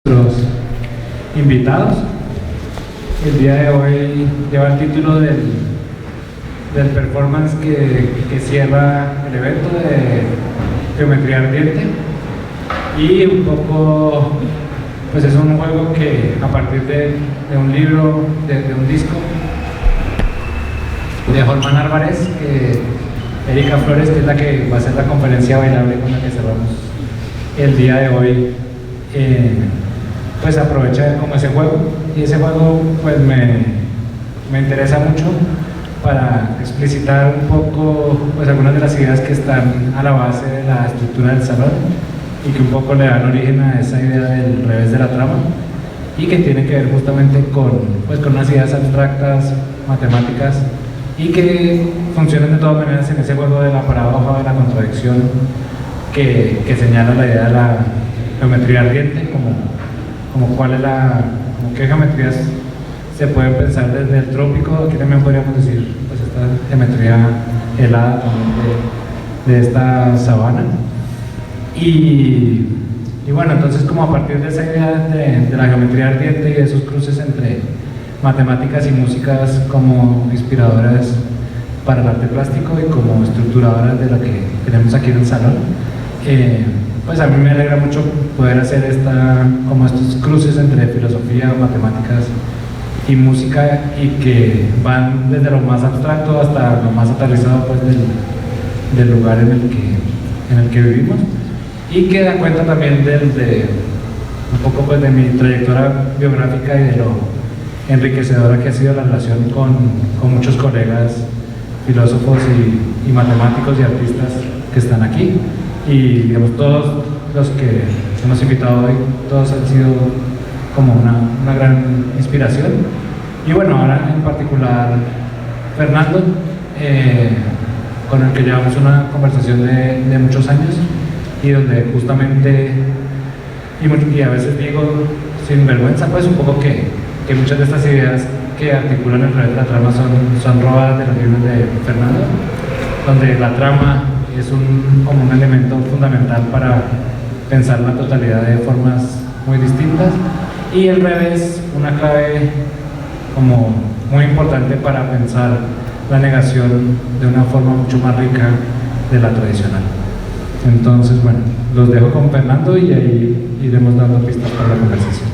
Los invitados. El día de hoy lleva el título del performance que cierra el evento de Geometría Ardiente, y un poco pues es un juego que a partir de un libro, de un disco de Holman Álvarez, que Erika Flores, que es la que va a hacer la conferencia bailable con la que cerramos el día de hoy, pues aprovecha como ese juego, y ese juego pues me interesa mucho para explicitar un poco pues algunas de las ideas que están a la base de la estructura del salón y que un poco le dan origen a esa idea del revés de la trama, y que tiene que ver justamente con unas ideas abstractas, matemáticas, y que funcionan de todas maneras en ese juego de la paradoja, de la contradicción que señala la idea de la geometría ardiente, como cuál es como qué geometrías se pueden pensar desde el trópico. Aquí también podríamos decir pues esta geometría helada también de esta sabana, y bueno, entonces como a partir de esa idea de la geometría ardiente y de esos cruces entre matemáticas y músicas como inspiradoras para el arte plástico y como estructuradoras de lo que tenemos aquí en el salón, pues a mí me alegra mucho poder hacer estos cruces entre filosofía, matemáticas y música, y que van desde lo más abstracto hasta lo más aterrizado pues del lugar en el que vivimos, y que dan cuenta también un poco pues de mi trayectoria biográfica y de lo enriquecedora que ha sido la relación con muchos colegas filósofos y matemáticos y artistas que están aquí. Y digamos, todos los que hemos invitado hoy, todos han sido como una gran inspiración. Y bueno, ahora en particular Fernando, con el que llevamos una conversación de muchos años, y donde justamente, y a veces digo sin vergüenza, pues un poco que muchas de estas ideas que articulan el revés de la trama son robadas de los libros de Fernando, donde la trama es como un elemento fundamental para pensar la totalidad de formas muy distintas, y el revés una clave como muy importante para pensar la negación de una forma mucho más rica de la tradicional. Entonces, bueno, los dejo con Fernando y ahí iremos dando pistas para la conversación.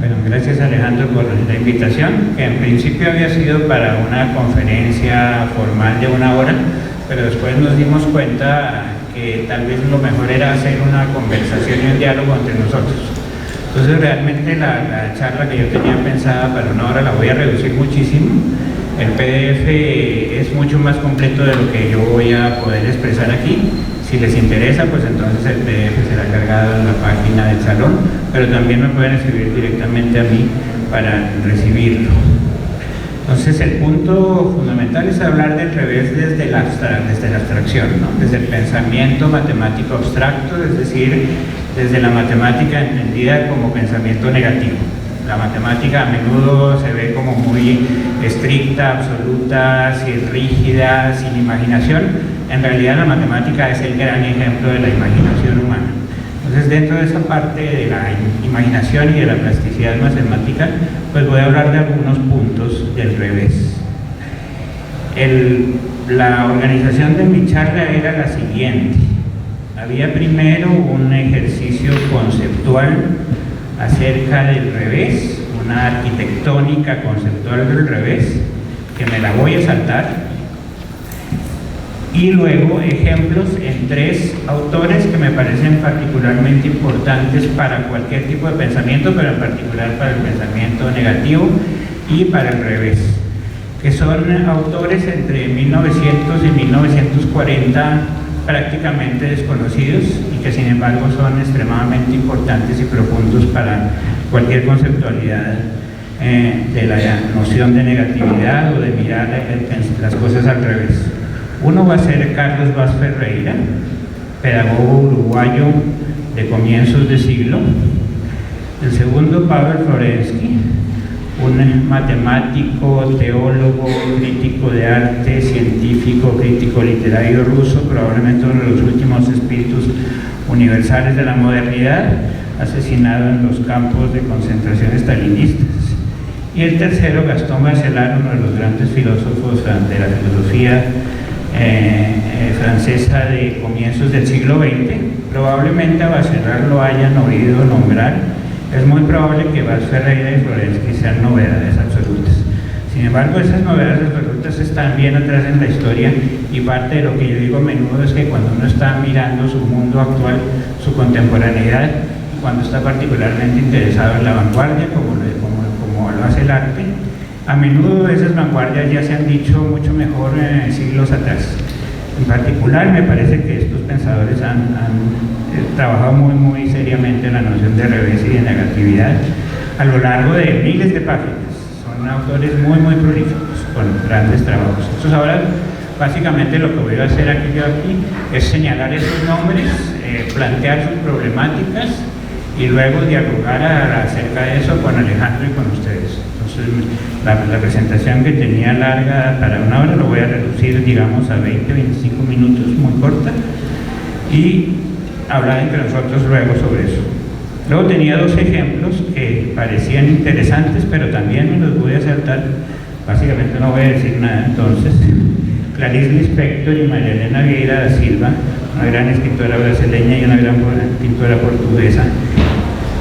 Bueno, gracias Alejandro por la invitación, que en principio había sido para una conferencia formal de 1 hora, pero después nos dimos cuenta que tal vez lo mejor era hacer una conversación y un diálogo entre nosotros. Entonces realmente la charla que yo tenía pensada para 1 hora la voy a reducir muchísimo. El PDF es mucho más completo de lo que yo voy a poder expresar aquí. Si les interesa, pues entonces el PDF será cargado en la página del salón, pero también me pueden escribir directamente a mí para recibirlo. Entonces el punto fundamental es hablar del revés desde la abstracción, ¿no? Desde el pensamiento matemático abstracto, es decir, desde la matemática entendida como pensamiento negativo. La matemática a menudo se ve como muy estricta, absoluta, rígida, sin imaginación. En realidad la matemática es el gran ejemplo de la imaginación humana. Entonces, dentro de esa parte de la imaginación y de la plasticidad matemática, pues voy a hablar de algunos puntos del revés. La organización de mi charla era la siguiente. Había primero un ejercicio conceptual acerca del revés, una arquitectónica conceptual del revés, que me la voy a saltar, y luego ejemplos en 3 autores que me parecen particularmente importantes para cualquier tipo de pensamiento, pero en particular para el pensamiento negativo y para el revés, que son autores entre 1900 y 1940 prácticamente desconocidos, y que sin embargo son extremadamente importantes y profundos para cualquier conceptualidad de la noción de negatividad o de mirar las cosas al revés. Uno va a ser Carlos Vaz Ferreira, pedagogo uruguayo de comienzos de siglo. El segundo, Pavel Florensky, un matemático, teólogo, crítico de arte, científico, crítico literario ruso, probablemente uno de los últimos espíritus universales de la modernidad, asesinado en los campos de concentración stalinistas. Y el tercero, Gastón Bachelard, uno de los grandes filósofos de la filosofía francesa de comienzos del siglo XX. Probablemente a Bachelard lo hayan oído nombrar. Es muy probable que Valls Ferreira y Florensky sean novedades absolutas. Sin embargo, esas novedades absolutas están bien atrás en la historia, y parte de lo que yo digo a menudo es que cuando uno está mirando su mundo actual, su contemporaneidad, y cuando está particularmente interesado en la vanguardia, como lo hace el arte, a menudo esas vanguardias ya se han dicho mucho mejor siglos atrás. En particular, me parece que estos pensadores han trabajado muy seriamente en la noción de revés y de negatividad a lo largo de miles de páginas. Son autores muy prolíficos, con grandes trabajos. Entonces ahora, básicamente lo que voy a hacer aquí es señalar esos nombres, plantear sus problemáticas y luego dialogar acerca de eso con Alejandro y con ustedes. Entonces, la presentación que tenía larga para una hora lo voy a reducir, digamos, a 20-25 minutos, muy corta, y hablar entre nosotros luego sobre eso. Luego tenía dos ejemplos que parecían interesantes, pero también me los voy a saltar. Básicamente no voy a decir nada. Entonces, Clarice Lispector y María Elena Vieira da Silva, una gran escritora brasileña y una gran pintora portuguesa,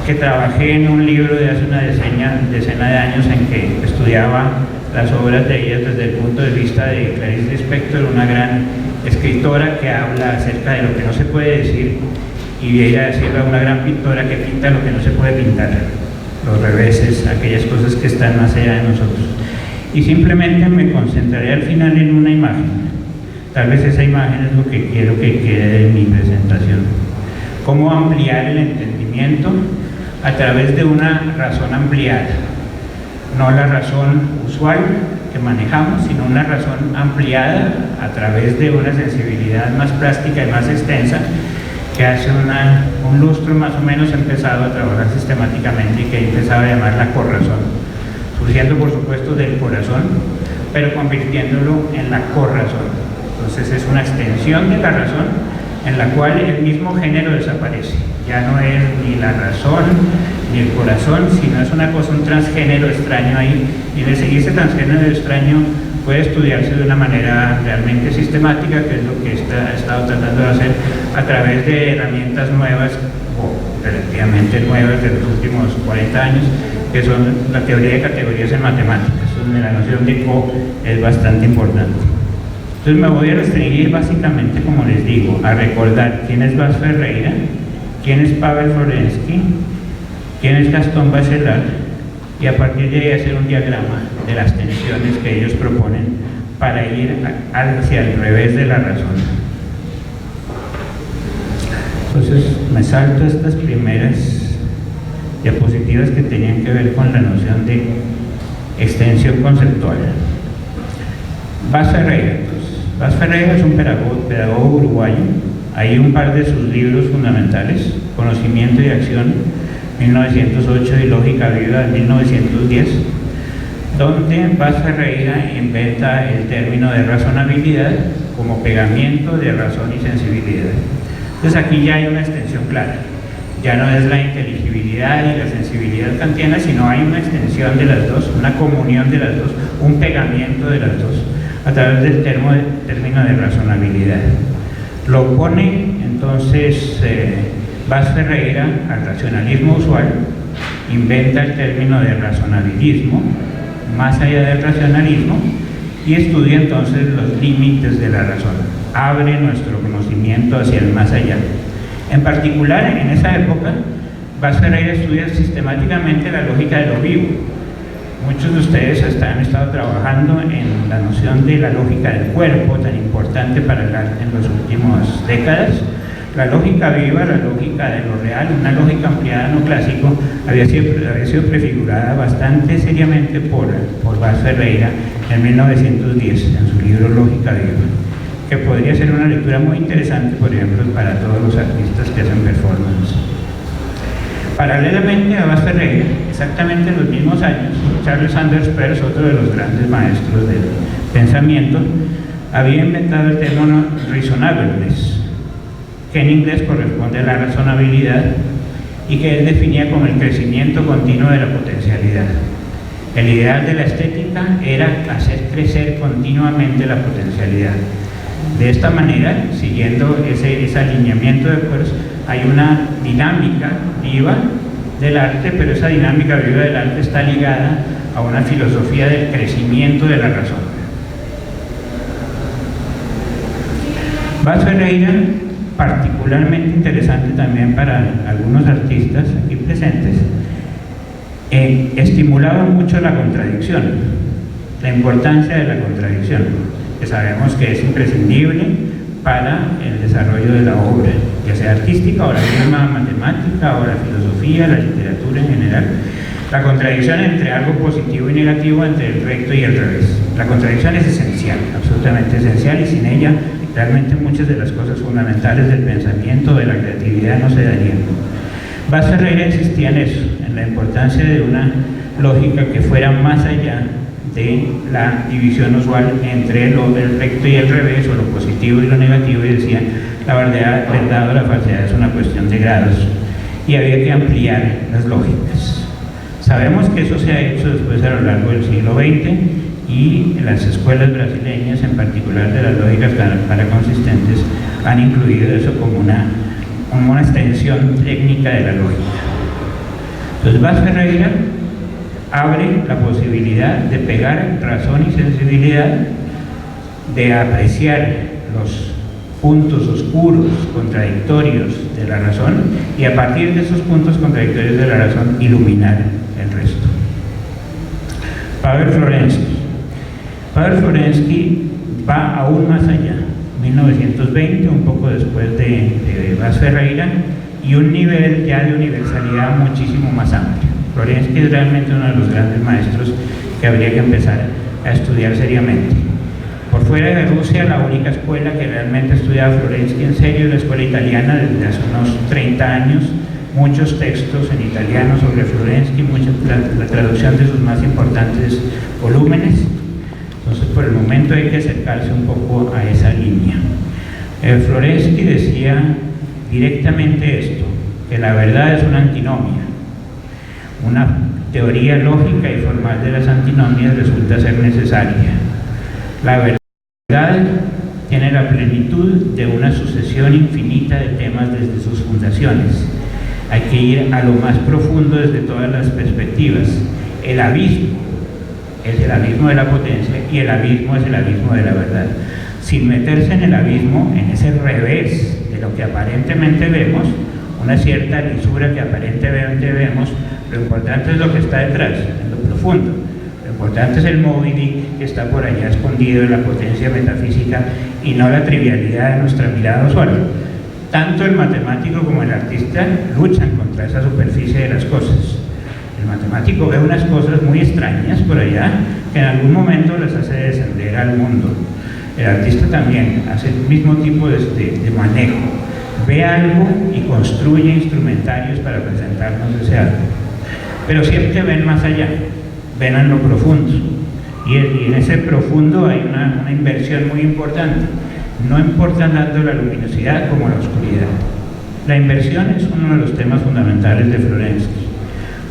que trabajé en un libro de hace una decena de años en que estudiaba las obras de ellas desde el punto de vista de Clarice Lispector, una gran escritora que habla acerca de lo que no se puede decir, y Vieira da Silva, una gran pintora que pinta lo que no se puede pintar, los reveses, aquellas cosas que están más allá de nosotros. Y simplemente me concentraré al final en una imagen. Tal vez esa imagen es lo que quiero que quede de mi presentación. Cómo ampliar el entendimiento a través de una razón ampliada. No la razón usual que manejamos, sino una razón ampliada a través de una sensibilidad más plástica y más extensa, que hace un lustro más o menos empezado a trabajar sistemáticamente y que he empezado a llamar la corrazón, surgiendo por supuesto del corazón, pero convirtiéndolo en la corrazón. Entonces es una extensión de la razón en la cual el mismo género desaparece. Ya no es ni la razón ni el corazón, sino es una cosa, un transgénero extraño ahí, y ese transgénero extraño puede estudiarse de una manera realmente sistemática, que es lo que he estado tratando de hacer a través de herramientas nuevas, o relativamente nuevas de los últimos 40 años, que son la teoría de categorías en matemáticas, donde la noción de co es bastante importante. Entonces me voy a restringir básicamente, como les digo, a recordar quién es Valls Ferreira, quién es Pavel Florensky, quién es Gastón Bachelard, y a partir de ahí hacer un diagrama de las tensiones que ellos proponen para ir hacia el revés de la razón. Entonces me salto estas primeras diapositivas que tenían que ver con la noción de extensión conceptual. Valls Ferreira. Valls Ferreira es un pedagogo uruguayo. Hay un par de sus libros fundamentales: Conocimiento y Acción, 1908, y Lógica Viva, 1910, donde Valls Ferreira inventa el término de razonabilidad como pegamiento de razón y sensibilidad. Entonces aquí ya hay una extensión clara. Ya no es la inteligibilidad y la sensibilidad kantiana, sino hay una extensión de las dos, una comunión de las dos, un pegamiento de las dos, a través del término de razonabilidad. Lo pone entonces Valls Ferreira al racionalismo usual, inventa el término de razonabilismo, más allá del racionalismo, y estudia entonces los límites de la razón, abre nuestro conocimiento hacia el más allá. En particular, en esa época, Valls Ferreira estudia sistemáticamente la lógica de lo vivo. Muchos de ustedes hasta han estado trabajando en la noción de la lógica del cuerpo, tan importante para el arte en las últimas décadas. La lógica viva, la lógica de lo real, una lógica ampliada no clásico, había sido prefigurada bastante seriamente por Valls Ferreira en 1910, en su libro Lógica Viva, que podría ser una lectura muy interesante, por ejemplo, para todos los artistas que hacen performance. Paralelamente a Valls Ferreira, exactamente en los mismos años, Charles Sanders Peirce, otro de los grandes maestros del pensamiento, había inventado el término reasonableness, que en inglés corresponde a la razonabilidad, y que él definía como el crecimiento continuo de la potencialidad. El ideal de la estética era hacer crecer continuamente la potencialidad. De esta manera, siguiendo ese alineamiento de fuerzas, hay una dinámica viva del arte, pero esa dinámica viva del arte está ligada a una filosofía del crecimiento de la razón. Vaz Ferreira, particularmente interesante también para algunos artistas aquí presentes, estimulaba mucho la contradicción, la importancia de la contradicción, que sabemos que es imprescindible para el desarrollo de la obra, ya sea artística o la misma matemática o la filosofía, la literatura en general. La contradicción entre algo positivo y negativo, entre el recto y el revés. La contradicción es esencial, absolutamente esencial, y sin ella realmente muchas de las cosas fundamentales del pensamiento, de la creatividad, no se darían. Vaz Ferreira insistía en eso, en la importancia de una lógica que fuera más allá de la división usual entre el recto y el revés, o lo positivo y lo negativo, y decía, la verdad o la falsedad es una cuestión de grados, y había que ampliar las lógicas. Sabemos que eso se ha hecho después a lo largo del siglo XX, y las escuelas brasileñas, en particular de las lógicas paraconsistentes, han incluido eso como una extensión técnica de la lógica. Entonces Vaz Ferreira abre la posibilidad de pegar razón y sensibilidad, de apreciar los puntos oscuros, contradictorios de la razón, y a partir de esos puntos contradictorios de la razón iluminar el resto. Paweł Florensky. Paweł Florensky va aún más allá, 1920, un poco después de Vaz Ferreira, y un nivel ya de universalidad muchísimo más amplio. Florensky es realmente uno de los grandes maestros que habría que empezar a estudiar seriamente. Por fuera de Rusia, la única escuela que realmente estudiaba Florensky en serio es la escuela italiana desde hace unos 30 años, muchos textos en italiano sobre Florensky, la traducción de sus más importantes volúmenes. Entonces, por el momento hay que acercarse un poco a esa línea. Florensky decía directamente esto, que la verdad es una antinomia. Una teoría lógica y formal de las antinomias resulta ser necesaria. La verdad tiene la plenitud de una sucesión infinita de temas desde sus fundaciones. Hay que ir a lo más profundo desde todas las perspectivas. El abismo es el abismo de la potencia y el abismo es el abismo de la verdad. Sin meterse en el abismo, en ese revés de lo que aparentemente vemos, una cierta lisura que aparentemente vemos, lo importante es lo que está detrás, en lo profundo. Lo importante es el Moby Dick que está por allá escondido en la potencia metafísica y no la trivialidad de nuestra mirada usual. Tanto el matemático como el artista luchan contra esa superficie de las cosas. El matemático ve unas cosas muy extrañas por allá que en algún momento las hace descender al mundo. El artista también hace el mismo tipo de manejo. Ve algo y construye instrumentarios para presentarnos ese algo. Pero siempre ven más allá, ven en lo profundo. Y en ese profundo hay una inversión muy importante. No importa tanto la luminosidad como la oscuridad. La inversión es uno de los temas fundamentales de Florensky.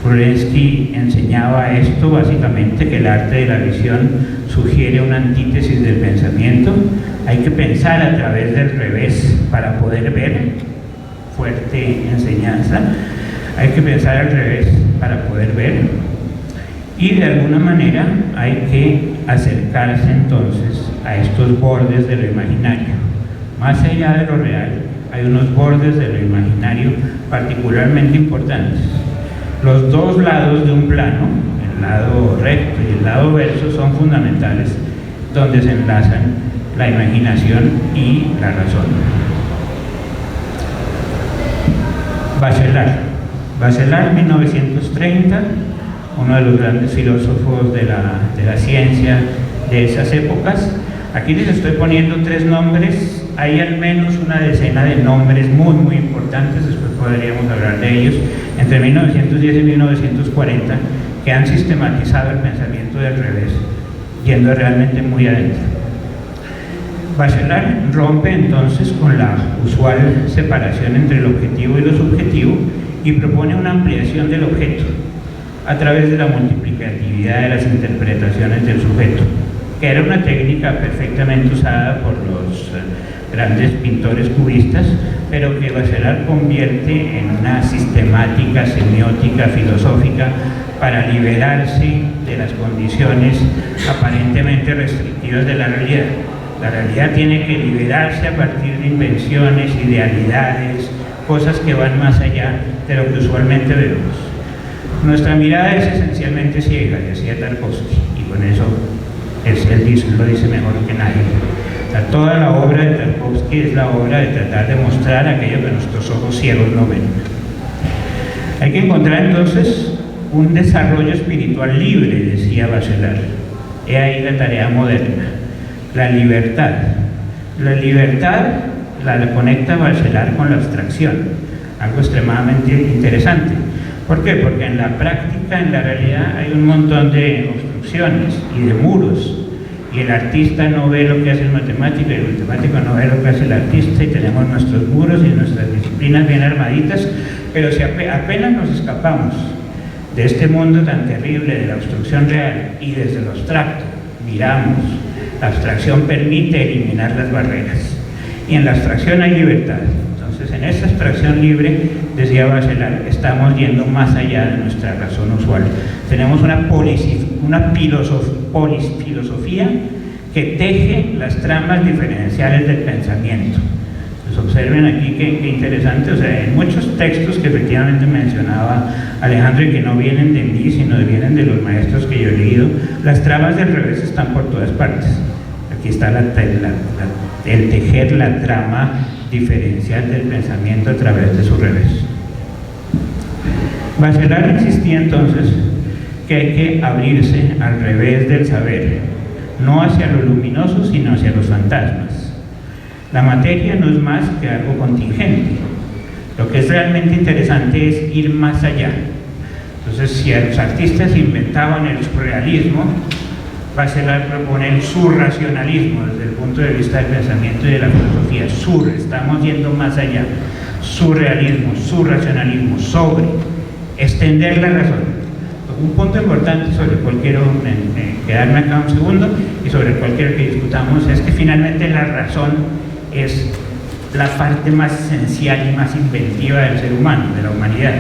Florensky enseñaba esto básicamente, que el arte de la visión sugiere una antítesis del pensamiento. Hay que pensar a través del revés para poder ver, fuerte enseñanza. Hay que pensar al revés para poder ver, y de alguna manera hay que acercarse entonces a estos bordes de lo imaginario. Más allá de lo real, hay unos bordes de lo imaginario particularmente importantes. Los dos lados de un plano, el lado recto y el lado verso, son fundamentales, donde se enlazan la imaginación y la razón. Bachelard, 1930, uno de los grandes filósofos de la ciencia de esas épocas. Aquí les estoy poniendo 3 nombres, hay al menos una decena de nombres muy muy importantes, después podríamos hablar de ellos, entre 1910 y 1940, que han sistematizado el pensamiento del revés, yendo realmente muy adentro. Bachelard rompe entonces con la usual separación entre lo objetivo y lo subjetivo y propone una ampliación del objeto a través de la multiplicatividad de las interpretaciones del sujeto, que era una técnica perfectamente usada por los grandes pintores cubistas, pero que Bachelard convierte en una sistemática semiótica filosófica para liberarse de las condiciones aparentemente restrictivas de la realidad. La realidad tiene que liberarse a partir de invenciones, idealidades, cosas que van más allá de lo que usualmente vemos. Nuestra mirada es esencialmente ciega, decía Tarkovsky, y con eso él lo dice mejor que nadie. Toda la obra de Tarkovsky es la obra de tratar de mostrar aquello que nuestros ojos ciegos no ven. Hay que encontrar entonces un desarrollo espiritual libre, decía Bachelard. He ahí la tarea moderna, la libertad. La libertad la conecta Bachelard con la abstracción, algo extremadamente interesante. ¿Por qué? Porque en la práctica, en la realidad, hay un montón de obstrucciones y de muros, y el artista no ve lo que hace el matemático, y el matemático no ve lo que hace el artista, y tenemos nuestros muros y nuestras disciplinas bien armaditas, pero si apenas nos escapamos de este mundo tan terrible de la obstrucción real y desde lo abstracto miramos, la abstracción permite eliminar las barreras, y en la abstracción hay libertad. Entonces, en esta abstracción libre, decía Bachelard, estamos yendo más allá de nuestra razón usual. Tenemos una filosofía que teje las tramas diferenciales del pensamiento. Pues observen aquí qué interesante, o sea, en muchos textos que efectivamente mencionaba Alejandro y que no vienen de mí, sino vienen de los maestros que yo he leído, las tramas del revés están por todas partes. Aquí está el tejer la trama diferencial del pensamiento a través de su revés. Bachelard insistía entonces que hay que abrirse al revés del saber, no hacia lo luminoso, sino hacia los fantasmas. La materia no es más que algo contingente. Lo que es realmente interesante es ir más allá. Entonces, si los artistas inventaban el surrealismo, Bachelard propone el surracionalismo desde el punto de vista del pensamiento y de la filosofía. Estamos yendo más allá. Surrealismo, surracionalismo, sobre, extender la razón. Un punto importante sobre el cual quiero quedarme acá un segundo y sobre el cual quiero que discutamos es que finalmente la razón es la parte más esencial y más inventiva del ser humano, de la humanidad.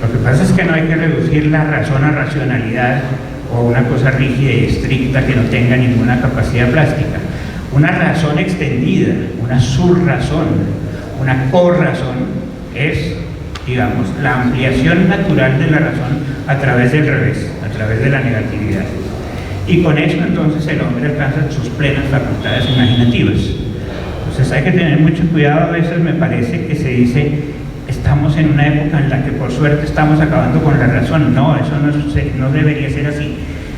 Lo que pasa es que no hay que reducir la razón a racionalidad o una cosa rígida y estricta que no tenga ninguna capacidad plástica. Una razón extendida, una subrazón, una corrazón es, digamos, la ampliación natural de la razón a través del revés, a través de la negatividad. Y con eso entonces el hombre alcanza sus plenas facultades imaginativas. Entonces hay que tener mucho cuidado. A veces me parece que se dice, estamos en una época en la que por suerte estamos acabando con la razón. No, eso no debería ser así,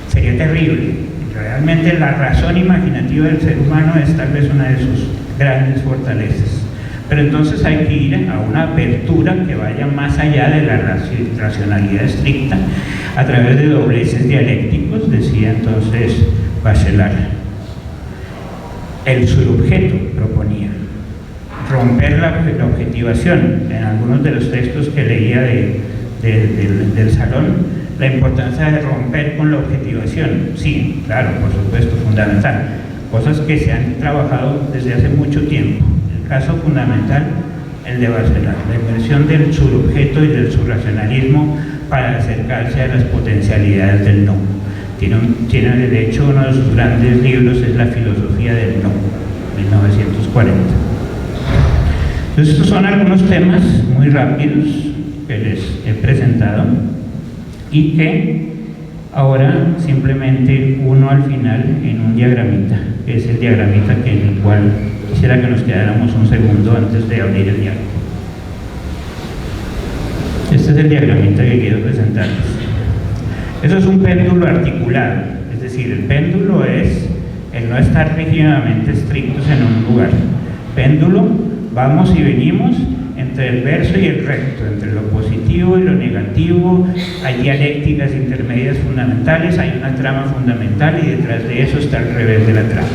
sería terrible. Realmente la razón imaginativa del ser humano es tal vez una de sus grandes fortalezas. Pero entonces hay que ir a una apertura que vaya más allá de la racionalidad estricta a través de dobleces dialécticos, decía entonces Bachelard. El subobjeto proponía romper la objetivación. En algunos de los textos que leía del salón, la importancia de romper con la objetivación. Sí, claro, por supuesto, fundamental. Cosas que se han trabajado desde hace mucho tiempo. El caso fundamental, el de Bachelard, la inversión del subobjeto y del surracionalismo para acercarse a las potencialidades del no. Tiene de hecho uno de sus grandes libros es La filosofía del no, 1940. Entonces, estos son algunos temas muy rápidos que les he presentado y que ahora simplemente uno al final en un diagramita, que es el diagramita en el cual quisiera que nos quedáramos un segundo antes de abrir el diálogo. Este es el diagramita que quiero presentarles. Eso es un péndulo articulado, es decir, el péndulo es el no estar rígidamente estrictos en un lugar. Péndulo, vamos y venimos entre el verso y el recto, entre lo positivo y lo negativo, hay dialécticas intermedias fundamentales, hay una trama fundamental y detrás de eso está el revés de la trama.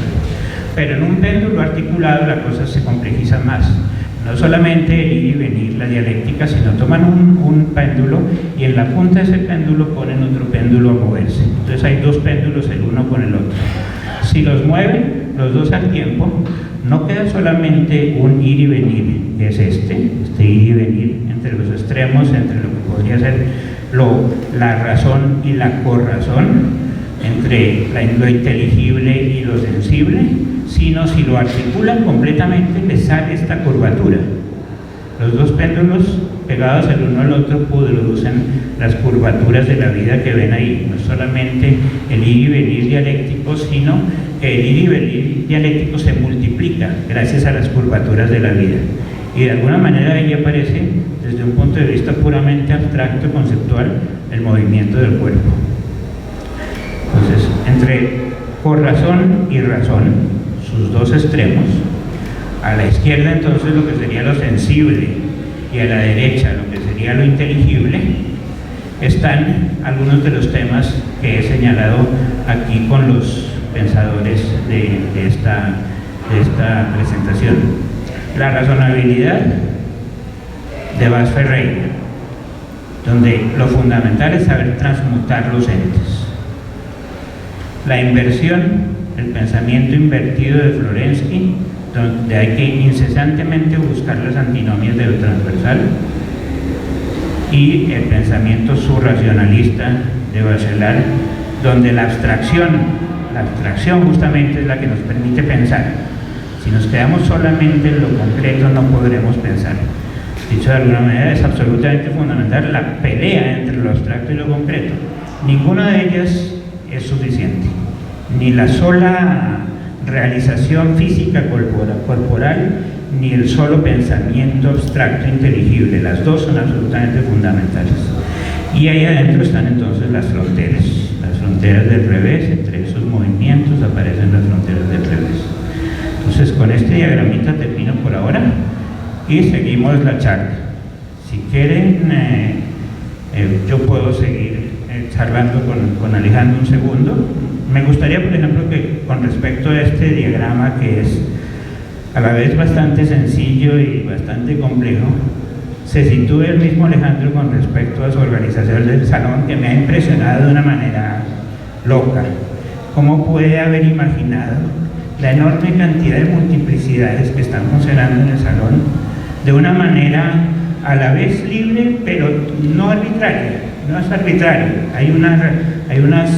Pero en un péndulo articulado la cosa se complejiza más. No solamente el ir y venir, la dialéctica, sino toman un péndulo y en la punta de ese péndulo ponen otro péndulo a moverse. Entonces hay dos péndulos, el uno con el otro. Si los mueven los dos al tiempo, no queda solamente un ir y venir, que es este ir y venir entre los extremos, entre lo que podría ser la razón y la corrazón, entre lo inteligible y lo sensible, sino si lo articulan completamente les sale esta curvatura. Los dos péndulos pegados el uno al otro producen las curvaturas de la vida que ven ahí. No solamente el ir y venir dialéctico, sino que el ir y venir dialéctico se multiplica gracias a las curvaturas de la vida. Y de alguna manera ahí aparece, desde un punto de vista puramente abstracto, conceptual, el movimiento del cuerpo. Entonces, entre corrazón y razón, sus dos extremos, a la izquierda entonces lo que sería lo sensible y a la derecha lo que sería lo inteligible, están algunos de los temas que he señalado aquí con los pensadores de esta presentación. La razonabilidad de Bas Ferreira, donde lo fundamental es saber transmutar los entes. La inversión, el pensamiento invertido de Florensky, donde hay que incesantemente buscar las antinomias de lo transversal, y el pensamiento surracionalista de Bachelard, donde la abstracción justamente es la que nos permite pensar. Si nos quedamos solamente en lo concreto no podremos pensar. Dicho de alguna manera, es absolutamente fundamental la pelea entre lo abstracto y lo concreto. Ninguna de ellas es suficiente. Ni la sola realización física corporal, ni el solo pensamiento abstracto inteligible. Las dos son absolutamente fundamentales. Y ahí adentro están entonces las fronteras del revés. Entre esos movimientos aparecen las fronteras del revés. Entonces, con este diagramita termino por ahora y seguimos la charla. Si quieren, yo puedo seguir charlando con Alejandro un segundo. Me gustaría, por ejemplo, que con respecto a este diagrama, que es a la vez bastante sencillo y bastante complejo, se sitúe el mismo Alejandro con respecto a su organización del salón, que me ha impresionado de una manera loca. ¿Cómo puede haber imaginado la enorme cantidad de multiplicidades que están funcionando en el salón de una manera a la vez libre, pero no arbitraria? No es arbitrario, hay unas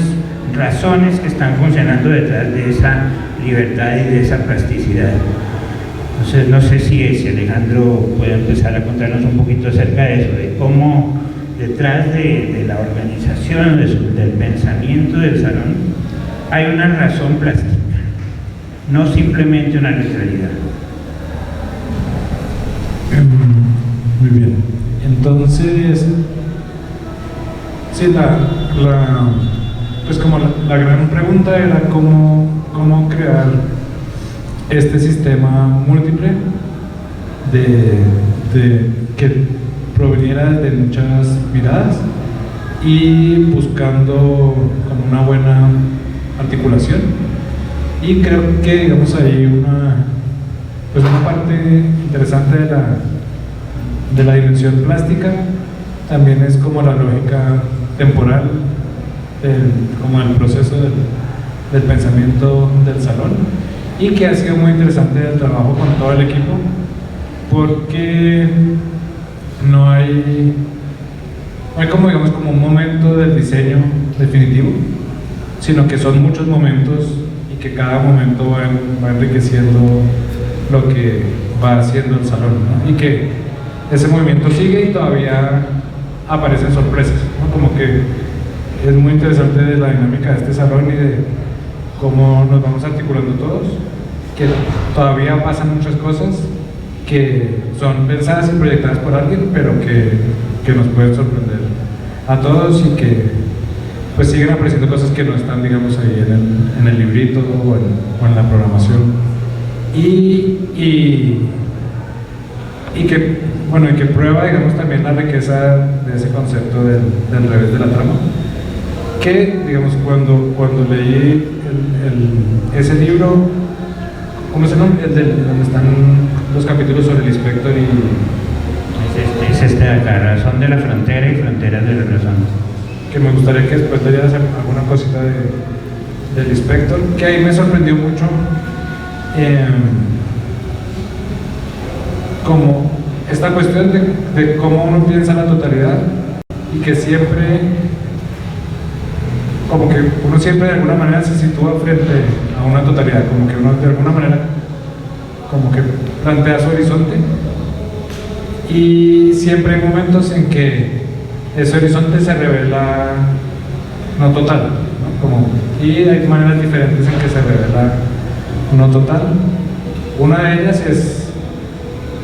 razones que están funcionando detrás de esa libertad y de esa plasticidad. Entonces, no sé si Alejandro puede empezar a contarnos un poquito acerca de eso, de cómo detrás de la organización del pensamiento del salón hay una razón plástica, no simplemente una arbitrariedad. Muy bien. Entonces, sí, pues como la gran pregunta era cómo crear este sistema múltiple que proveniera de muchas miradas y buscando como una buena articulación. Y creo que, digamos, hay una parte interesante de la dimensión plástica también es como la lógica temporal, como el proceso del pensamiento del salón, y que ha sido muy interesante el trabajo con todo el equipo, porque no hay como, digamos, como un momento del diseño definitivo, sino que son muchos momentos y que cada momento va enriqueciendo lo que va haciendo el salón, ¿no? Y que ese movimiento sigue y todavía aparecen sorpresas, ¿no? Como que es muy interesante la dinámica de este salón y de cómo nos vamos articulando todos, que todavía pasan muchas cosas que son pensadas y proyectadas por alguien, pero que nos pueden sorprender a todos y que pues siguen apareciendo cosas que no están, digamos, ahí en el librito o en la programación, y que prueba, digamos, también la riqueza de ese concepto del revés de la trama, que, digamos, cuando leí ese libro, ¿cómo es el nombre? El donde están los capítulos sobre el inspector y... Es este de acá, Razón de la Frontera y Fronteras de la Razón. Que me gustaría que después de hacer alguna cosita del inspector, que ahí me sorprendió mucho como esta cuestión de cómo uno piensa la totalidad y que siempre, como que uno siempre de alguna manera se sitúa frente a una totalidad, como que uno de alguna manera como que plantea su horizonte y siempre hay momentos en que ese horizonte se revela no total, ¿no? Y hay maneras diferentes en que se revela no total. Una de ellas es,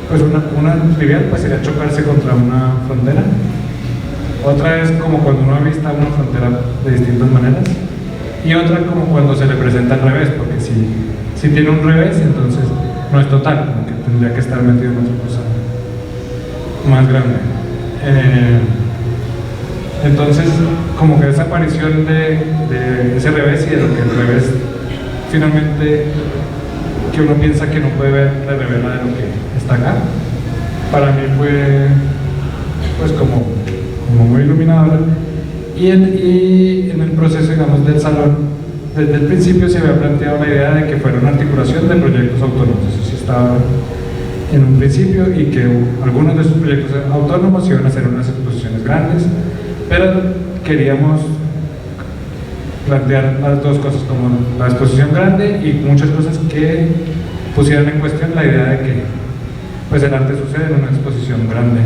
pues una trivial, pues sería chocarse contra una frontera. Otra es como cuando uno avista una frontera de distintas maneras. Y otra como cuando se le presenta al revés, porque si tiene un revés, entonces no es total, como que tendría que estar metido en otra cosa más grande. Entonces, como que esa aparición de ese revés y de lo que el revés finalmente, que uno piensa que no puede ver, la revela de lo que está acá, para mí fue pues como muy iluminador. Y en el proceso, digamos, del salón, desde el principio se había planteado la idea de que fuera una articulación de proyectos autónomos. Eso sí estaba en un principio, y que algunos de esos proyectos autónomos iban a ser unas exposiciones grandes, pero queríamos plantear las dos cosas, como la exposición grande y muchas cosas que pusieran en cuestión la idea de que pues el arte sucede en una exposición grande,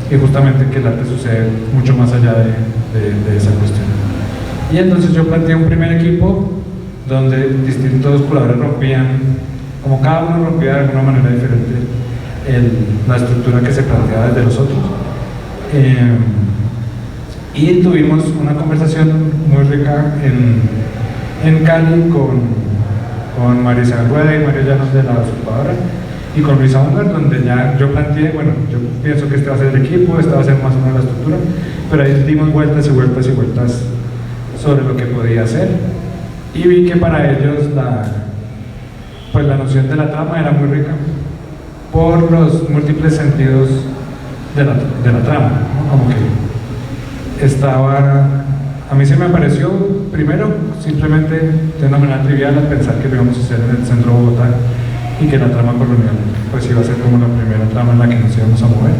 y justamente que el arte sucede mucho más allá de esa cuestión. Y entonces yo planteé un primer equipo donde distintos curadores rompían, como cada uno rompía de alguna manera diferente la estructura que se planteaba desde los otros. Y tuvimos una conversación muy rica en Cali con María Isabel Rueda y María Llanos de la Usurpadora, y con Luisa Ungar, donde ya yo planteé, bueno, yo pienso que este va a ser el equipo, esta va a ser más o menos la estructura, pero ahí dimos vueltas y vueltas y vueltas sobre lo que podía hacer, y vi que para ellos la noción de la trama era muy rica por los múltiples sentidos de la trama, ¿no? Como que a mí se me pareció, primero, simplemente de una manera trivial, al pensar que lo íbamos a hacer en el centro de Bogotá y que la trama colonial pues iba a ser como la primera trama en la que nos íbamos a mover.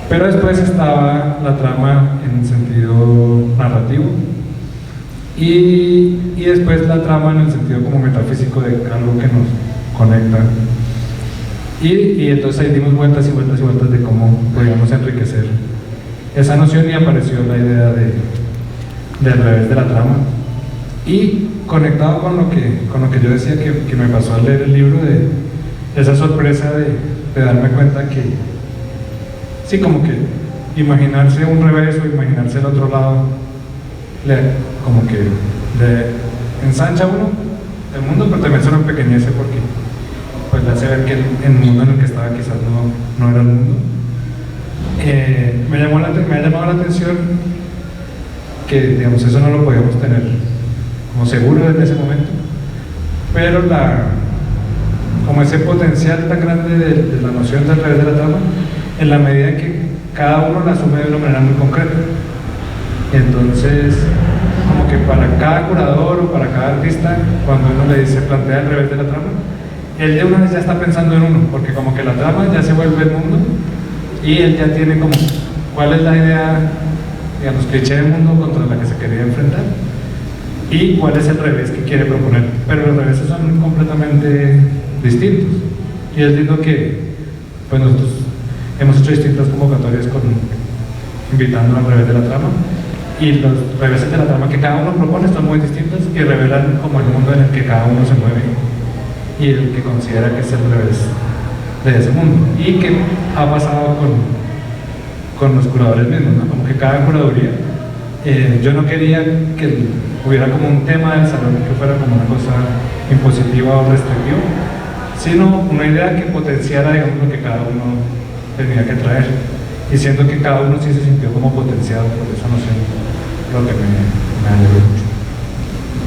Pero después estaba la trama en sentido narrativo y después la trama en el sentido como metafísico de algo que nos conecta. Y entonces ahí dimos vueltas y vueltas y vueltas de cómo podíamos enriquecer esa noción, y apareció la idea del revés de la trama. Y conectado con lo que yo decía que me pasó al leer el libro, de esa sorpresa de darme cuenta que sí, como que imaginarse un revés o imaginarse el otro lado como que ensancha uno el mundo, pero también se lo empequeñece, porque pues le hace ver que el mundo en el que estaba quizás no era el mundo. Me ha llamado la atención que, digamos, eso no lo podíamos tener como seguro desde ese momento, pero como ese potencial tan grande de la noción del revés de la trama, en la medida en que cada uno la asume de una manera muy concreta. Entonces, como que para cada curador o para cada artista, cuando uno le dice plantea el revés de la trama, él de una vez ya está pensando en uno, porque como que la trama ya se vuelve el mundo y él ya tiene como cuál es la idea, digamos, cliché del mundo contra la que se quería enfrentar y cuál es el revés que quiere proponer. Pero los reveses son completamente distintos, y es lindo que pues nosotros hemos hecho distintas convocatorias invitando al revés de la trama, y los reveses de la trama que cada uno propone son muy distintos y revelan como el mundo en el que cada uno se mueve y el que considera que es el revés de ese mundo, y que ha pasado con los curadores mismos, ¿no? Como que cada curaduría, yo no quería que hubiera como un tema del salón que fuera como una cosa impositiva o restrictiva, sino una idea que potenciara, digamos, lo que cada uno tenía que traer, y siento que cada uno sí se sintió como potenciado por esa noción, lo que me alegró mucho.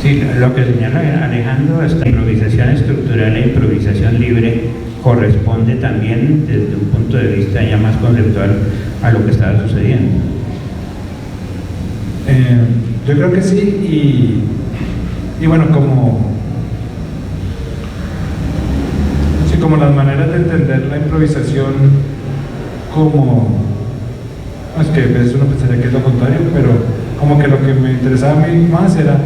Sí, lo que señala Alejandro, esta improvisación estructural e improvisación libre corresponde también desde un punto de vista ya más conceptual a lo que estaba sucediendo. Yo creo que sí, y bueno, como las maneras de entender la improvisación es que a veces uno pensaría que es lo contrario, pero como que lo que me interesaba a mí más era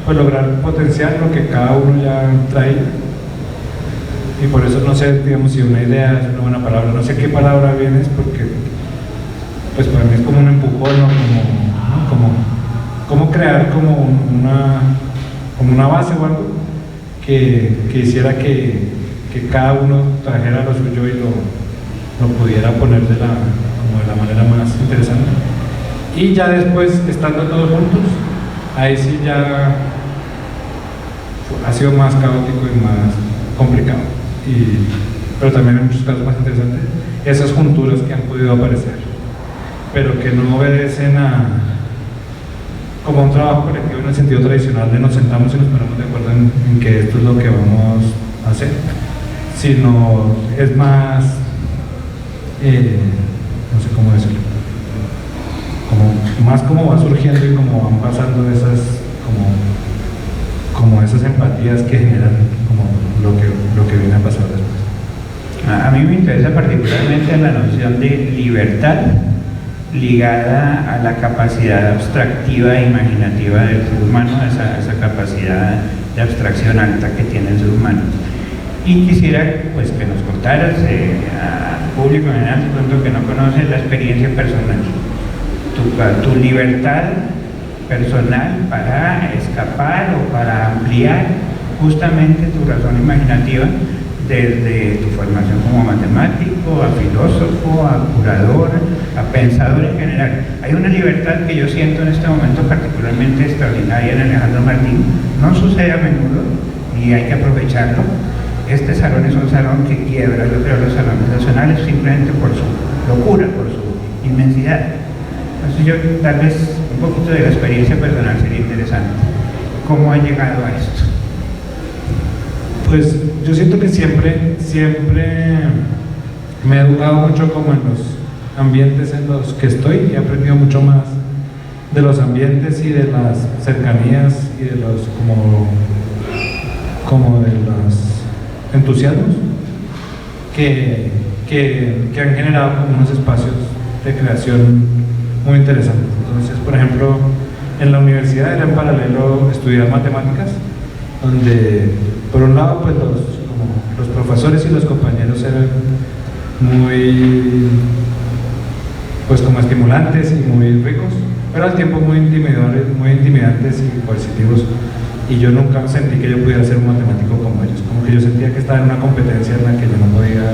pues lograr potenciar lo que cada uno ya trae, y por eso no sé, digamos, si una idea es una buena palabra, no sé qué palabra viene, porque pues para mí es como un empujón, ¿no? Como crear como una base o algo que hiciera que cada uno trajera lo suyo y lo pudiera poner de la manera más interesante. Y ya después, estando todos juntos, ahí sí ya ha sido más caótico y más complicado, pero también en muchos casos más interesantes, esas junturas que han podido aparecer, pero que no obedecen como un trabajo colectivo en el sentido tradicional de nos sentamos y nos ponemos de acuerdo en que esto es lo que vamos a hacer, sino es más, no sé cómo decirlo, más como va surgiendo y como van pasando esas como esas empatías que generan como lo que viene a pasar después. A mí me interesa particularmente la noción de libertad ligada a la capacidad abstractiva e imaginativa del ser humano, esa capacidad de abstracción alta que tiene el ser humano. Y quisiera pues que nos contaras al público en general, tanto que no conoce, la experiencia personal, tu libertad personal para escapar o para ampliar justamente tu razón imaginativa desde tu formación como matemático, a filósofo, a curador, a pensador en general. Hay una libertad que yo siento en este momento particularmente extraordinaria en Alejandro Martín, no sucede a menudo y hay que aprovecharlo. Este salón es un salón que quiebra, yo creo, los salones nacionales simplemente por su locura, por su inmensidad. Entonces yo tal vez un poquito de la experiencia personal sería interesante. ¿Cómo ha llegado a esto? Pues yo siento que siempre me he educado mucho como en los ambientes en los que estoy y he aprendido mucho más de los ambientes y de las cercanías y de los como de los entusiasmos que han generado como unos espacios de creación muy interesantes. Entonces, por ejemplo, en la universidad era en paralelo estudiar matemáticas, donde por un lado pues los profesores y los compañeros eran muy pues como estimulantes y muy ricos, pero al tiempo muy intimidantes y coercitivos, y yo nunca sentí que yo pudiera ser un matemático como ellos, como que yo sentía que estaba en una competencia en la que yo no podía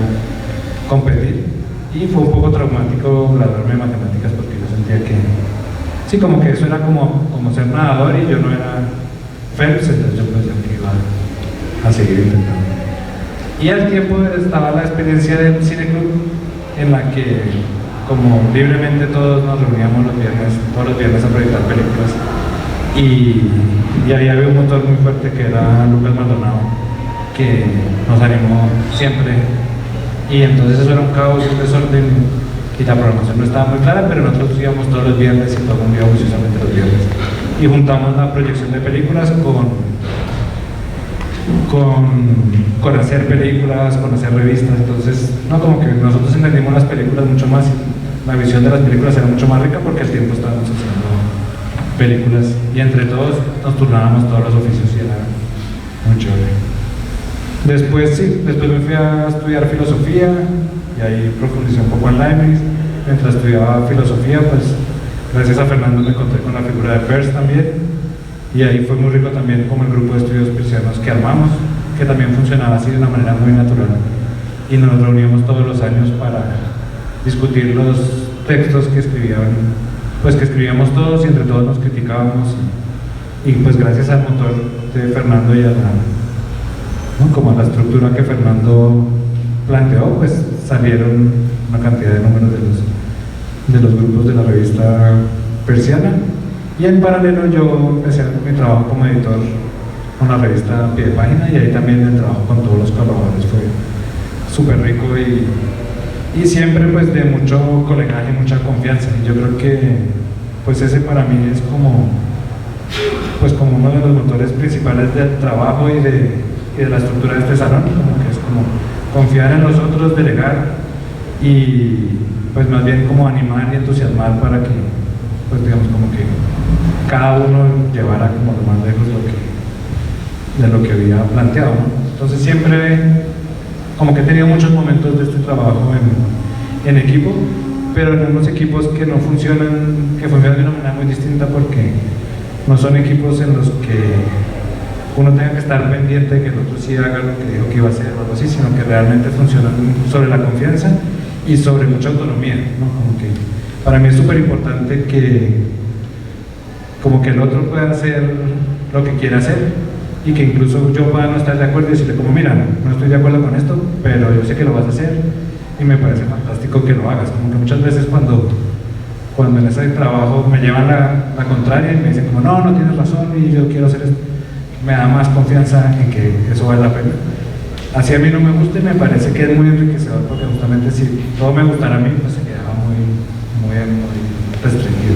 competir, y fue un poco traumático graduarme de matemáticas porque yo sentía que sí, como que eso era como ser nadador y yo no era Phelps, entonces yo pensé que iba a seguir intentando. Y al tiempo estaba la experiencia del cineclub, en la que como libremente todos nos reuníamos todos los viernes a proyectar películas, y ahí había un motor muy fuerte que era Lucas Maldonado, que nos animó siempre, y entonces eso era un caos, un desorden, y la programación no estaba muy clara, pero nosotros íbamos todos los viernes y todo el mundo iba juiciosamente los viernes, y juntamos la proyección de películas con hacer películas, con hacer revistas. Entonces, no, como que nosotros entendimos las películas mucho más, la visión de las películas era mucho más rica porque al tiempo estábamos haciendo películas y entre todos nos turnábamos todos los oficios y era muy chévere. Después me fui a estudiar filosofía y ahí profundicé un poco en Leibniz. Mientras estudiaba filosofía, pues gracias a Fernando me encontré con la figura de Peirce también, y ahí fue muy rico también como el grupo de estudios peircianos que armamos, que también funcionaba así de una manera muy natural, y nos reuníamos todos los años para discutir los textos que escribíamos todos, y entre todos nos criticábamos, y pues gracias al motor de Fernando y a la estructura que Fernando planteó, pues salieron una cantidad de números de los grupos de la revista Peirciana. Y en paralelo yo empecé mi trabajo como editor con la revista a pie de página, y ahí también el trabajo con todos los colaboradores fue súper rico y siempre pues de mucho colegaje, mucha confianza. Y yo creo que pues ese para mí es como uno de los motores principales del trabajo y de la estructura de este salón, como que es como confiar en los otros, delegar y pues más bien como animar y entusiasmar para que pues digamos como que cada uno llevara como lo más lejos de lo que había planteado, ¿no? Entonces siempre como que he tenido muchos momentos de este trabajo en equipo, pero en unos equipos que no funcionan, que funcionan de una manera muy distinta, porque no son equipos en los que uno tenga que estar pendiente de que el otro sí haga lo que dijo que iba a hacer o algo así, sino que realmente funcionan sobre la confianza y sobre mucha autonomía, ¿no? Como que para mí es súper importante que como que el otro pueda hacer lo que quiera hacer y que incluso yo pueda no estar de acuerdo y decirle como mira, no estoy de acuerdo con esto, pero yo sé que lo vas a hacer y me parece fantástico que lo hagas. Como que muchas veces cuando en ese trabajo me llevan la contraria y me dicen como no tienes razón y yo quiero hacer esto, me da más confianza en que eso vale la pena. Así a mí no me gusta y me parece que es muy enriquecedor, porque justamente si todo me gustara a mí, pues se quedaba muy restringido.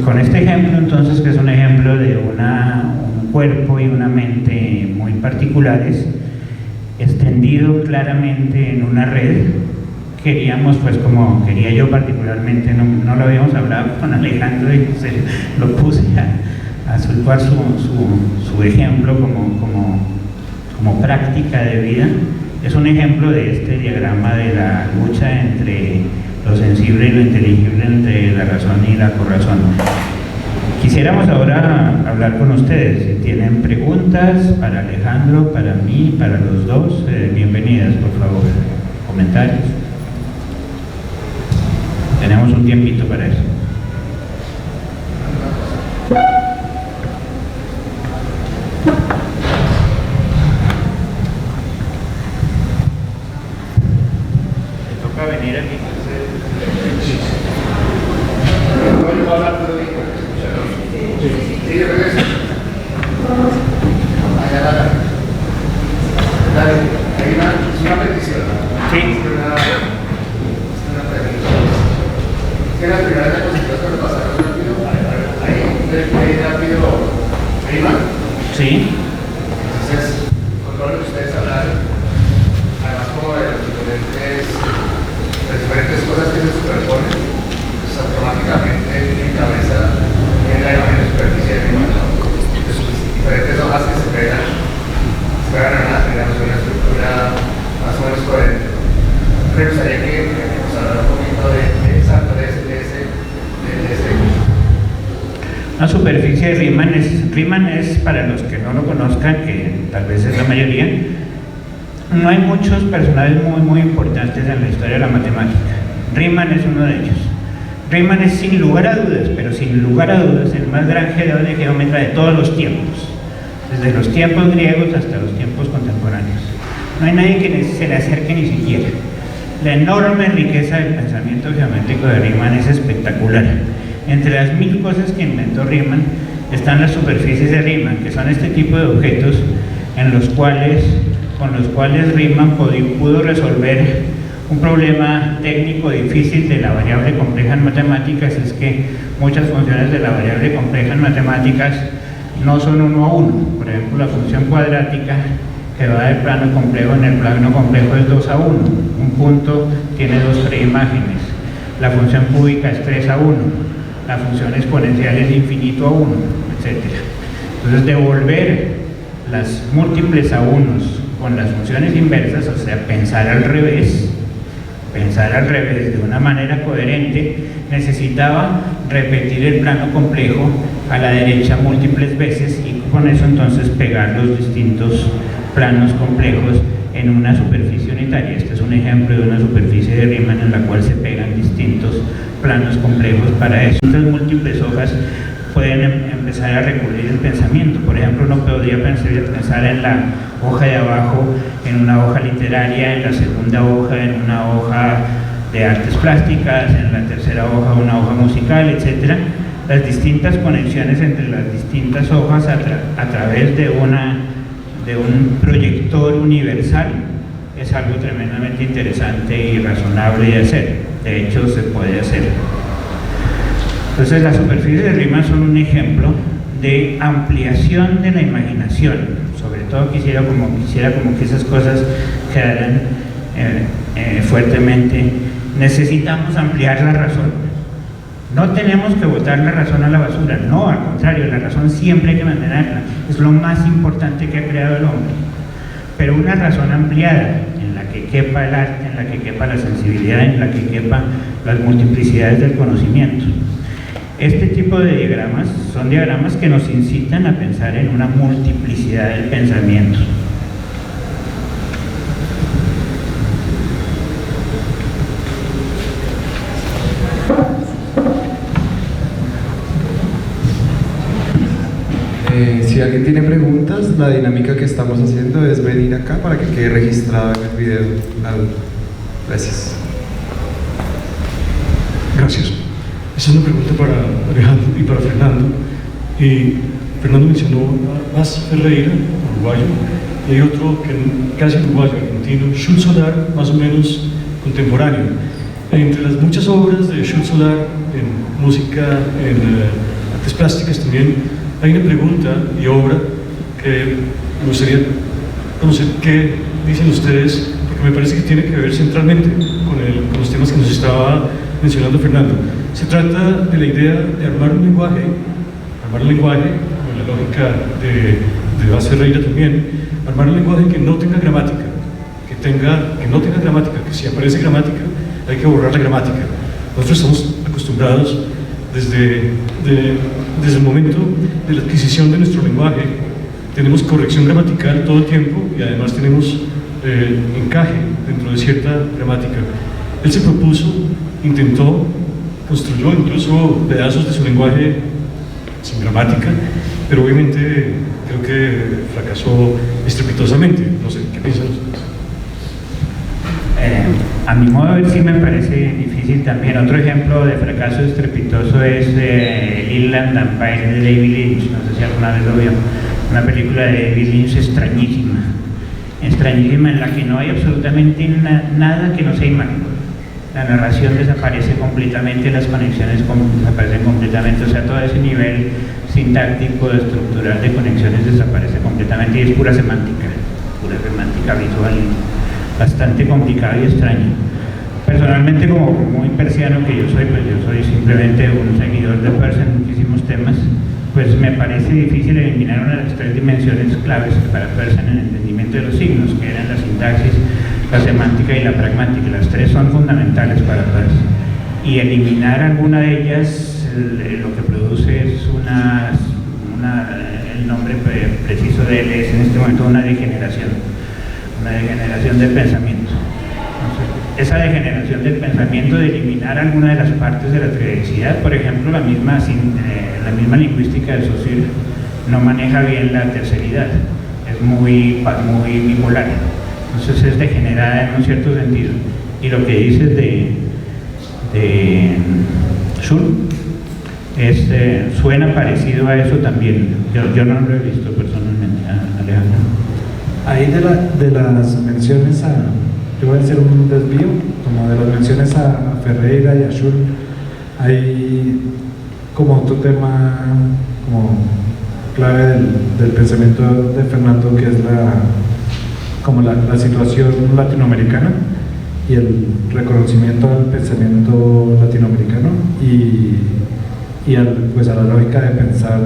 Con este ejemplo entonces, que es un ejemplo de un cuerpo y una mente muy particulares, extendido claramente en una red, queríamos, pues como quería yo particularmente, no lo habíamos hablado con Alejandro y lo puse a situar su ejemplo como práctica de vida. Es un ejemplo de este diagrama de la lucha entre lo sensible y lo inteligible, entre la razón y la corrazón. Quisiéramos ahora hablar con ustedes. Si tienen preguntas para Alejandro, para mí, para los dos, bienvenidas, por favor. Comentarios. Tenemos un tiempito para eso. Me toca venir aquí. Una petición. Sí. Que las primeras diapositivas cuando pasaron rápido, ahí rápido prima. Sí. Entonces, con todo lo que ustedes hablaron, además como de las diferentes cosas que se superponen, pues automáticamente en mi cabeza viene la imagen de superficie de prima, ¿no? Diferentes hojas que se pegan a una estructura más o menos coherente. Me gustaría que nos hablara un poquito de ese. Una superficie de Riemann es, para los que no lo conozcan, que tal vez es la mayoría, no hay muchos personajes muy importantes en la historia de la matemática. Riemann es uno de ellos. Riemann es sin lugar a dudas, pero sin lugar a dudas, el más gran geómetra de todos los tiempos, desde los tiempos griegos hasta los tiempos contemporáneos. No hay nadie que se le acerque ni siquiera. La enorme riqueza del pensamiento geométrico de Riemann es espectacular. Entre las 1000 cosas que inventó Riemann están las superficies de Riemann, que son este tipo de objetos con los cuales Riemann pudo resolver un problema técnico difícil de la variable compleja en matemáticas. Es que muchas funciones de la variable compleja en matemáticas no son 1 a 1. Por ejemplo, la función cuadrática que va del plano complejo en el plano complejo es 2 a 1. Un punto tiene 2 preimágenes. La función cúbica es 3 a 1. La función exponencial es infinito a 1, etc. Entonces, devolver las múltiples a unos con las funciones inversas, o sea, pensar al revés de una manera coherente, necesitaba repetir el plano complejo a la derecha múltiples veces y con eso entonces pegar los distintos planos complejos en una superficie unitaria. Este es un ejemplo de una superficie de Riemann en la cual se pegan distintos planos complejos. Para eso, estas múltiples hojas pueden empezar a recurrir el pensamiento. Por ejemplo, uno podría pensar en la hoja de abajo, en una hoja literaria, en la segunda hoja, en una hoja de artes plásticas, en la tercera hoja, una hoja musical, etc. las distintas conexiones entre las distintas hojas a través de un proyector universal es algo tremendamente interesante y razonable de hacer. De hecho, se puede hacer. Entonces, las superficies de rima son un ejemplo de ampliación de la imaginación. Sobre todo quisiera como que esas cosas quedaran fuertemente. Necesitamos ampliar la razón. No tenemos que botar la razón a la basura, no, al contrario, la razón siempre hay que mantenerla, es lo más importante que ha creado el hombre. Pero una razón ampliada, en la que quepa el arte, en la que quepa la sensibilidad, en la que quepa las multiplicidades del conocimiento. Este tipo de diagramas son diagramas que nos incitan a pensar en una multiplicidad del pensamiento. Si alguien tiene preguntas, la dinámica que estamos haciendo es venir acá para que quede registrado en el video. Gracias. Gracias. Esa es una pregunta para Alejandro y para Fernando. Fernando mencionó a Bas Ferreira, uruguayo, y hay otro que casi uruguayo, argentino, Schulz Solar, más o menos contemporáneo. Entre las muchas obras de Schulz Solar, en música, en artes plásticas también, hay una pregunta y obra que me gustaría conocer qué dicen ustedes, porque me parece que tiene que ver centralmente con los temas que nos estaba mencionando Fernando. Se trata de la idea de armar un lenguaje, con la lógica de Bas Ferreira también, armar un lenguaje que no tenga gramática, que si aparece gramática hay que borrar la gramática. Nosotros estamos acostumbrados desde el momento de la adquisición de nuestro lenguaje, tenemos corrección gramatical todo el tiempo y además tenemos encaje dentro de cierta gramática. Él se propuso, intentó, construyó incluso pedazos de su lenguaje sin gramática, pero obviamente creo que fracasó estrepitosamente. No sé, ¿qué piensan ustedes? A mi modo de ver, sí me parece difícil también. Otro ejemplo de fracaso estrepitoso es Inland Empire de David Lynch. No sé si alguna vez lo vio. Una película de David Lynch extrañísima en la que no hay absolutamente nada que no sea imagen. La narración desaparece completamente, las conexiones desaparecen completamente, o sea, todo ese nivel sintáctico, estructural de conexiones desaparece completamente y es pura semántica visual, bastante complicado y extraño. Personalmente, como muy persiano que yo soy, pues yo soy simplemente un seguidor de Peirce en muchísimos temas, pues me parece difícil eliminar una de las tres dimensiones claves para Peirce en el entendimiento de los signos, que eran la sintaxis, la semántica y la pragmática. Las tres son fundamentales para Peirce. Y eliminar alguna de ellas, lo que produce es el nombre preciso de él es en este momento una degeneración del pensamiento. Entonces, esa degeneración del pensamiento de eliminar alguna de las partes de la triadicidad, por ejemplo, la misma lingüística de Saussure no maneja bien la terceridad, es muy bipolar, entonces es degenerada en un cierto sentido. Y lo que dices de Schulz suena parecido a eso también. Yo no lo he visto personalmente, Alejandro. Ahí de las menciones yo voy a hacer un desvío, como de las menciones a Ferreira y a Schulz, hay como otro tema como clave del pensamiento de Fernando, que es la situación latinoamericana y el reconocimiento al pensamiento latinoamericano y a la lógica de pensar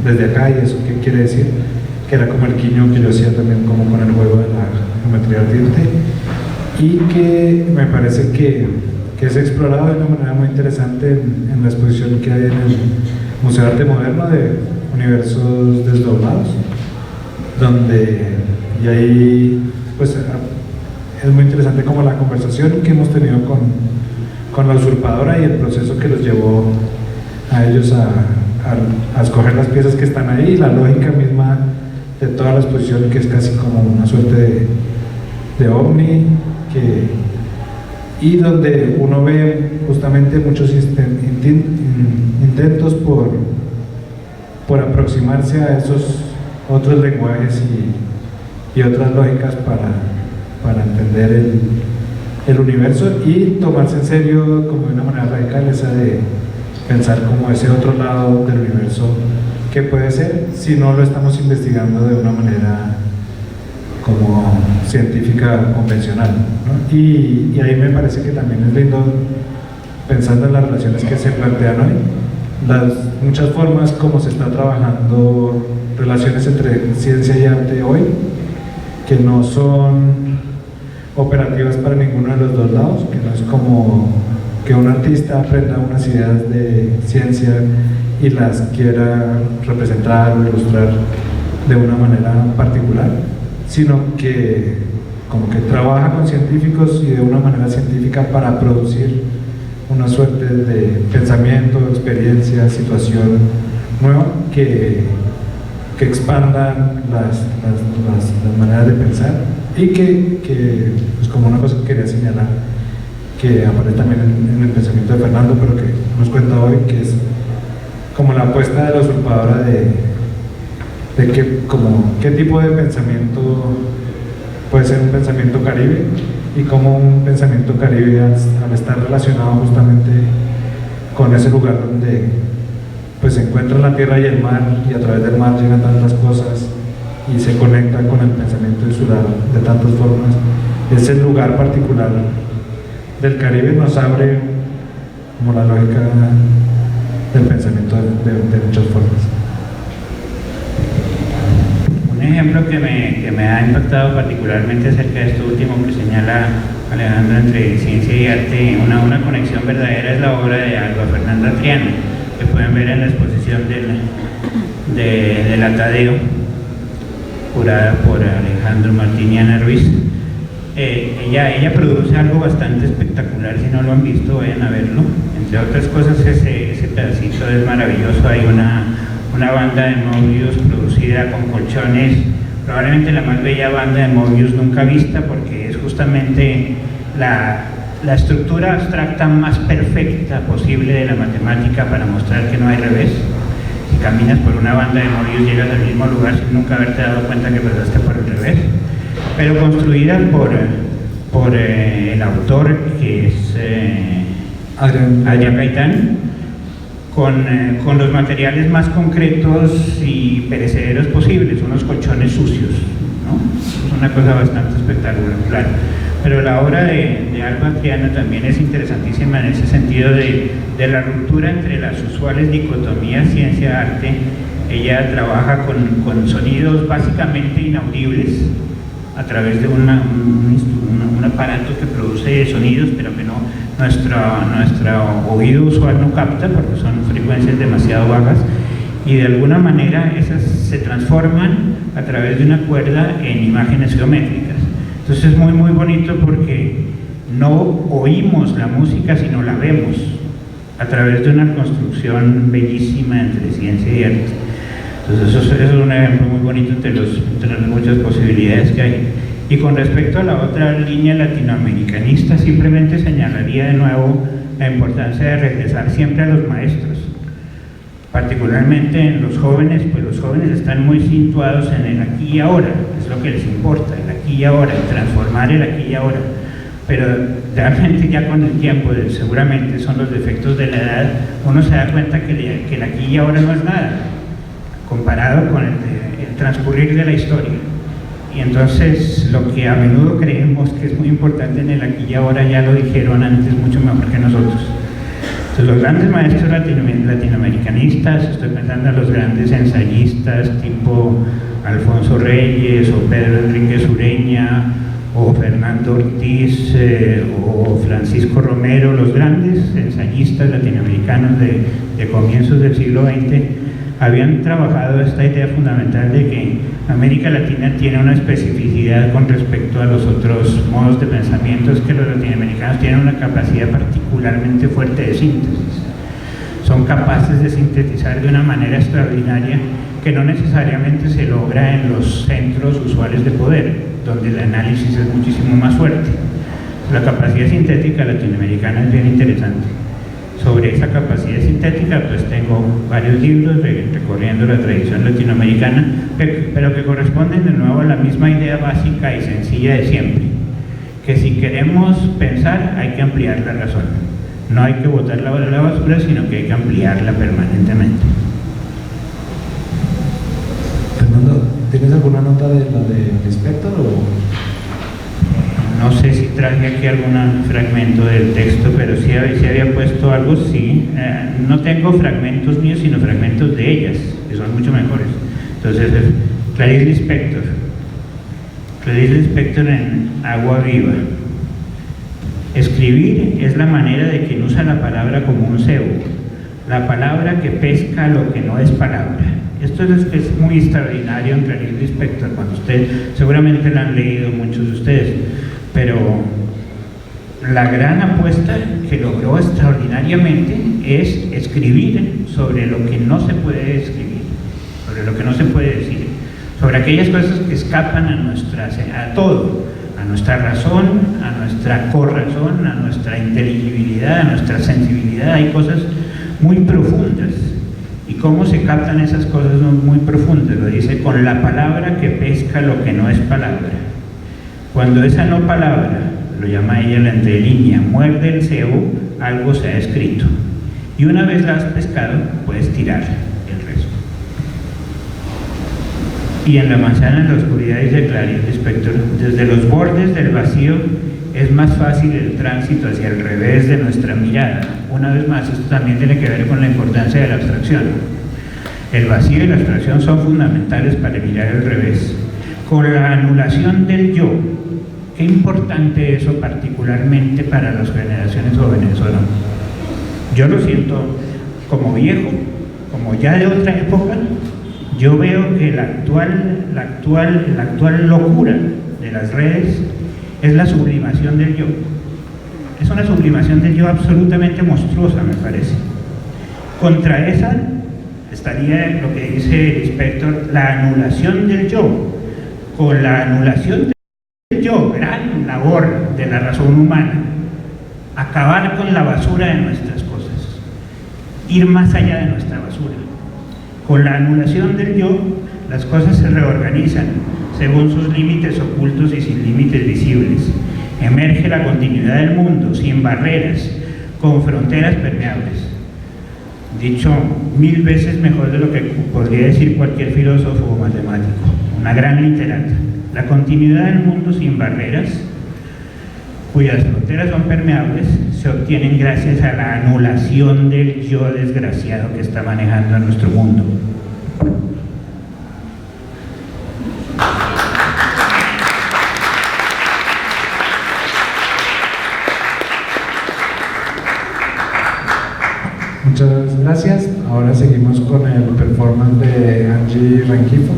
desde acá, y eso qué quiere decir, que era como el guiño que yo hacía también como con el juego de la geometría ardiente, y que me parece que es explorado de una manera muy interesante en la exposición que hay en el Museo de Arte Moderno de Universos Desdoblados, y ahí pues es muy interesante como la conversación que hemos tenido con la usurpadora y el proceso que los llevó a ellos a escoger las piezas que están ahí, la lógica misma de toda la exposición, que es casi como una suerte de ovni, y donde uno ve justamente muchos intentos intentos por aproximarse a esos otros lenguajes y otras lógicas para entender el universo y tomarse en serio como de una manera radical esa de pensar como ese otro lado del universo que puede ser si no lo estamos investigando de una manera como científica convencional, ¿no? Y ahí me parece que también es lindo, pensando en las relaciones que se plantean hoy, las muchas formas como se está trabajando relaciones entre ciencia y arte hoy, que no son operativas para ninguno de los dos lados, que no es como que un artista aprenda unas ideas de ciencia y las quiera representar o ilustrar de una manera particular, sino que como que trabaja con científicos y de una manera científica para producir una suerte de pensamiento, experiencia, situación nueva que expandan las maneras de pensar y que pues como una cosa que quería señalar, que aparece también en el pensamiento de Fernando, pero que nos cuenta hoy, que es como la apuesta de la usurpadora de qué tipo de pensamiento puede ser un pensamiento caribe y cómo un pensamiento caribe al estar relacionado justamente con ese lugar donde pues se encuentran la tierra y el mar y a través del mar llegan tantas cosas y se conecta con el pensamiento insular de tantas formas, ese lugar particular del Caribe nos abre como la lógica del pensamiento de muchas formas. Un ejemplo que me ha impactado particularmente acerca de esto último que señala Alejandro entre ciencia y arte, una conexión verdadera, es la obra de Alba Fernanda Triana, que pueden ver en la exposición del Atadeo, curada por Alejandro Martín y Ana Ruiz. Ella produce algo bastante espectacular, si no lo han visto vayan a verlo. Entre otras cosas ese pedacito es maravilloso. Hay una banda de Mobius producida con colchones, probablemente la más bella banda de Mobius nunca vista, porque es justamente la estructura abstracta más perfecta posible de la matemática para mostrar que no hay revés. Si caminas por una banda de Mobius llegas al mismo lugar sin nunca haberte dado cuenta que pasaste por el revés, pero construida por el autor, que es Adrián Gaitán, con los materiales más concretos y perecederos posibles, unos colchones sucios, ¿no? Es una cosa bastante espectacular. Pero la obra de Alba Triana también es interesantísima en ese sentido de la ruptura entre las usuales dicotomías ciencia-arte. Ella trabaja con sonidos básicamente inaudibles a través de un aparato que produce sonidos, pero que nuestro oído usual no capta porque son frecuencias demasiado bajas, y de alguna manera esas se transforman a través de una cuerda en imágenes geométricas. Entonces es muy muy bonito porque no oímos la música sino la vemos a través de una construcción bellísima entre ciencia y arte. Entonces eso es un ejemplo muy bonito entre las muchas posibilidades que hay. Y con respecto a la otra línea latinoamericanista, simplemente señalaría de nuevo la importancia de regresar siempre a los maestros, particularmente en los jóvenes, pues los jóvenes están muy situados en el aquí y ahora, es lo que les importa, el aquí y ahora, el transformar el aquí y ahora. Pero realmente ya con el tiempo, seguramente son los defectos de la edad, uno se da cuenta que el aquí y ahora no es nada, comparado con el transcurrir de la historia. Y entonces lo que a menudo creemos que es muy importante en el aquí y ahora ya lo dijeron antes mucho mejor que nosotros. Entonces los grandes maestros latinoamericanistas, estoy pensando en los grandes ensayistas tipo Alfonso Reyes o Pedro Enrique Ureña o Fernando Ortiz o Francisco Romero, los grandes ensayistas latinoamericanos de comienzos del siglo XX, habían trabajado esta idea fundamental de que América Latina tiene una especificidad con respecto a los otros modos de pensamiento, es que los latinoamericanos tienen una capacidad particularmente fuerte de síntesis. Son capaces de sintetizar de una manera extraordinaria que no necesariamente se logra en los centros usuales de poder, donde el análisis es muchísimo más fuerte. La capacidad sintética latinoamericana es bien interesante. Sobre esa capacidad sintética, pues tengo varios libros recorriendo la tradición latinoamericana, pero que corresponden de nuevo a la misma idea básica y sencilla de siempre, que si queremos pensar hay que ampliar la razón, no hay que botarla a la basura, sino que hay que ampliarla permanentemente. Fernando, ¿tienes alguna nota de la de Lispector o...? No sé si traje aquí algún fragmento del texto, pero sí había puesto algo, sí. No tengo fragmentos míos, sino fragmentos de ellas, que son mucho mejores. Entonces, Clarice Lispector. Clarice Lispector en Agua Viva. Escribir es la manera de quien usa la palabra como un cebo, la palabra que pesca lo que no es palabra. Esto es muy extraordinario en Clarice Lispector, cuando seguramente la han leído muchos de ustedes, pero la gran apuesta que logró extraordinariamente es escribir sobre lo que no se puede escribir, sobre lo que no se puede decir, sobre aquellas cosas que escapan a todo, a nuestra razón, a nuestra corazón, a nuestra inteligibilidad, a nuestra sensibilidad. Hay cosas muy profundas. ¿Y cómo se captan esas cosas muy profundas? Lo dice con la palabra que pesca lo que no es palabra. Cuando esa no palabra, lo llama ella la entrelínea, muerde el cebo, algo se ha escrito. Y una vez la has pescado, puedes tirar el resto. Y en La manzana en la oscuridad, dice Clarice Lispector, desde los bordes del vacío es más fácil el tránsito hacia el revés de nuestra mirada. Una vez más, esto también tiene que ver con la importancia de la abstracción. El vacío y la abstracción son fundamentales para mirar el revés. Con la anulación del yo, qué importante eso particularmente para las generaciones jóvenes, ¿o no? Yo lo siento como viejo, como ya de otra época. Yo veo que la actual locura de las redes es la sublimación del yo. Es una sublimación del yo absolutamente monstruosa, me parece. Contra esa estaría lo que dice Lispector, la anulación del yo. Con la anulación del yo, gran labor de la razón humana, acabar con la basura de nuestras cosas, ir más allá de nuestra basura. Con la anulación del yo, las cosas se reorganizan según sus límites ocultos y sin límites visibles. Emerge la continuidad del mundo, sin barreras, con fronteras permeables. Dicho 1000 veces mejor de lo que podría decir cualquier filósofo o matemático, una gran literata. La continuidad del mundo sin barreras, cuyas fronteras son permeables, se obtienen gracias a la anulación del yo desgraciado que está manejando a nuestro mundo. Muchas gracias. Ahora seguimos con el performance de Angie Rengifo.